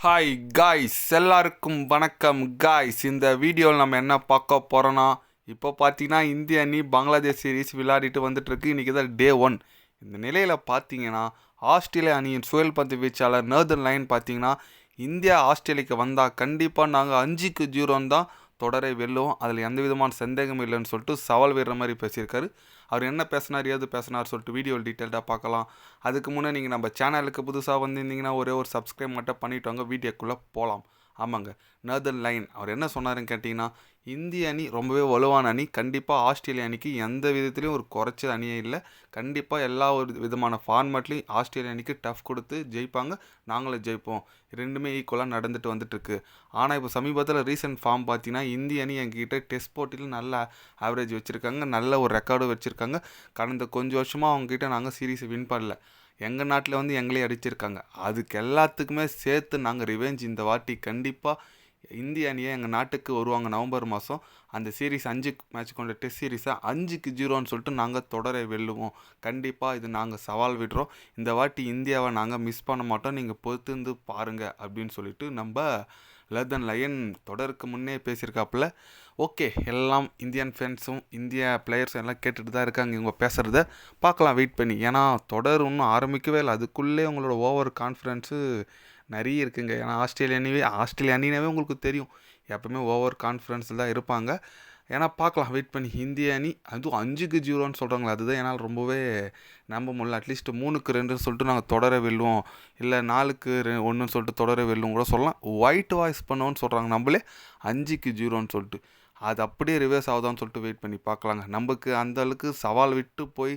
Hi guys, எல்லாருக்கும் வணக்கம் guys. இந்த வீடியோவில் நம்ம என்ன பார்க்க போகிறோன்னா, இப்போ பார்த்தீங்கன்னா இந்திய அணி பங்களாதேஷ் சீரீஸ் விளையாடிட்டு வந்துட்டுருக்கு. இன்றைக்கி தான் டே 1. இந்த நிலையில் பார்த்தீங்கன்னா ஆஸ்திரேலியா அணியின் சுழல் பந்து வீச்சாளர் நார்தர்ன் லயன் பார்த்தீங்கன்னா இந்தியா ஆஸ்திரேலியாவுக்கு வந்தால் கண்டிப்பாக நாங்கள் 5-0 தான் தொடரை வெல்லுவோம், அதில் எந்த விதமான சந்தேகம் இல்லைன்னு சொல்லிட்டு சவால் விடுற மாதிரி பேசியிருக்காரு. அவர் என்ன பேசினார், ஏது பேசினார் சொல்லிட்டு வீடியோவில் டீட்டெயில்டாக பார்க்கலாம். அதுக்கு முன்னே நீங்கள் நம்ம சேனலுக்கு புதுசாக வந்திருந்தீங்கன்னா ஒரே ஒரு சப்ஸ்கிரைப் மட்டும் பண்ணிவிட்டு வாங்க, வீடியோக்குள்ளே போகலாம். ஆமாங்க, நார்தர்ன் லைன் அவர் என்ன சொன்னாருன்னு கேட்டிங்கன்னா, இந்திய அணி ரொம்பவே வலுவான அணி, கண்டிப்பாக ஆஸ்திரேலியா அணிக்கு எந்த விதத்துலையும் ஒரு குறைச்ச அணியே இல்லை. கண்டிப்பாக எல்லா ஒரு விதமான ஃபார்மேட்லேயும் ஆஸ்திரேலியா அணிக்கு டஃப் கொடுத்து ஜெயிப்பாங்க, நாங்களும் ஜெயிப்போம். ரெண்டுமே ஈக்குவலாக நடந்துட்டு வந்துட்டுருக்கு. ஆனால் இப்போ சமீபத்தில் ரீசெண்ட் ஃபார்ம் பார்த்தீங்கன்னா இந்திய அணி எங்ககிட்ட டெஸ்ட் போட்டியில் நல்ல ஆவரேஜ் வச்சுருக்காங்க, நல்ல ஒரு ரெக்கார்டும் வச்சுருக்காங்க. கடந்த கொஞ்சம் வருஷமாக அவங்ககிட்ட நாங்கள் சீரீஸை வின் பண்ணல, எங்கள் நாட்டில் வந்து எங்களே அடிச்சிருக்காங்க. அதுக்கு எல்லாத்துக்குமே சேர்த்து நாங்கள் ரிவெஞ்ச் இந்த வாட்டி கண்டிப்பாக இந்திய அணியை எங்கள் நாட்டுக்கு வருவாங்க நவம்பர் மாதம். அந்த சீரீஸ் 5 மேட்ச் கொண்ட டெஸ்ட் சீரீஸை 5-0ன்னு சொல்லிட்டு நாங்கள் தொடரை வெல்லுவோம். கண்டிப்பாக இது நாங்கள் சவால் விடுறோம். இந்த வாட்டி இந்தியாவை நாங்கள் மிஸ் பண்ண மாட்டோம், நீங்கள் பொறுத்திருந்து பாருங்கள் அப்படின்னு சொல்லிட்டு நம்ம நார்தர்ன் லயன் தொடருக்கு முன்னே பேசியிருக்காப்புல. ஓகே, எல்லாம் இந்தியன் ஃபேன்ஸும் இந்திய பிளேயர்ஸும் எல்லாம் கேட்டுட்டு தான் இருக்காங்க இவங்க பேசுகிறத. பார்க்கலாம் வெயிட் பண்ணி, ஏன்னா தொடர் இன்னும் ஆரம்பிக்கவே இல்லை, அதுக்குள்ளே உங்களோட ஓவர் கான்ஃபிடென்ஸு நிறைய இருக்குங்க. ஏன்னா ஆஸ்திரேலியா அணினாவே உங்களுக்கு தெரியும், எப்பவுமே ஓவர் கான்ஃபிடென்ஸில் தான் இருப்பாங்க. ஏன்னா பார்க்கலாம் வெயிட் பண்ணி. இந்திய அணி அதுவும் 5-0ன்னு சொல்கிறாங்களே, அதுதான் என்னால் ரொம்பவே நம்ப முடியல. அட்லீஸ்ட் 3-2 சொல்லிட்டு நாங்கள் தொடர வெல்லுவோம், இல்லை 4-1 சொல்லிட்டு தொடர வெல்லுவோம் கூட சொல்லலாம். ஒயிட் வாய்ஸ் பண்ணுவோன்னு சொல்கிறாங்க, நம்மளே 5-0ன்னு சொல்லிட்டு. அது அப்படியே ரிவர்ஸ் ஆகுதான்னு சொல்லிட்டு வெயிட் பண்ணி பார்க்கலாங்க. நமக்கு அந்த அளவுக்கு சவால் விட்டு போய்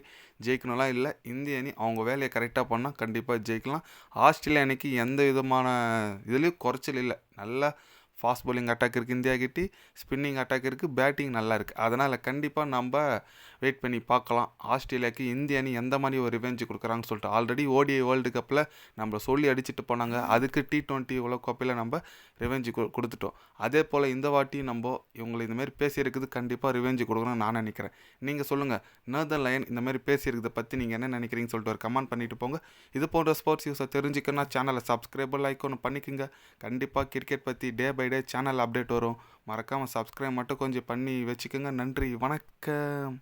ஜெயிக்கணும்லாம் இல்லை. இந்திய அணி அவங்க வேலையை கரெக்டாக பண்ணால் கண்டிப்பாக ஜெயிக்கலாம். ஆஸ்திரேலியா அணிக்கு எந்த விதமான இதுலேயும் குறைச்சல் இல்லை. நல்லா ஃபாஸ்ட் பவுலிங் அட்டாக் இருக்குது இந்தியா கிட்டே, ஸ்பின்னிங் அட்டாக் இருக்குது, பேட்டிங் நல்லா இருக்குது. அதனால் கண்டிப்பாக நம்ம வெயிட் பண்ணி பார்க்கலாம் ஆஸ்திரேலியாவுக்கு இந்திய அணி எந்த மாதிரி ஒரு ரிவெஞ்சு கொடுக்குறாங்கன்னு சொல்லிட்டு. ஆல்ரெடி ஓடிஐ வேர்ல்டு கப்பில் நம்ம சொல்லி அடிச்சுட்டு போனாங்க, அதுக்கு T20 உலக கோப்பையில் நம்ம ரிவெஞ்சு கொடுத்துட்டோம். அதே போல் இந்த வாட்டி நம்ம இவங்களை இந்தமாரி பேசியிருக்குது கண்டிப்பாக ரிவெஞ்சு கொடுக்கணும்னு நான் நினைக்கிறேன். நீங்கள் சொல்லுங்கள், நார்தர்ன் லயன் இந்தமாரி பேசியிருக்கிறத பற்றி நீங்கள் என்ன நினைக்கிறீங்கன்னு சொல்லிட்டு ஒரு கமெண்ட் பண்ணிவிட்டு போங்க. இது போன்ற ஸ்போர்ட்ஸ் நியூஸை தெரிஞ்சுக்கணும்னா சேனலை சப்ஸ்கிரைபர் லைக் ஒன்று பண்ணிக்கோங்க. கண்டிப்பாக கிரிக்கெட் பற்றி day by day channel update வரும், மறக்காமல் சப்ஸ்கிரைப் மட்டும் கொஞ்சம் பண்ணி வச்சுக்கோங்க. நன்றி, வணக்கம்.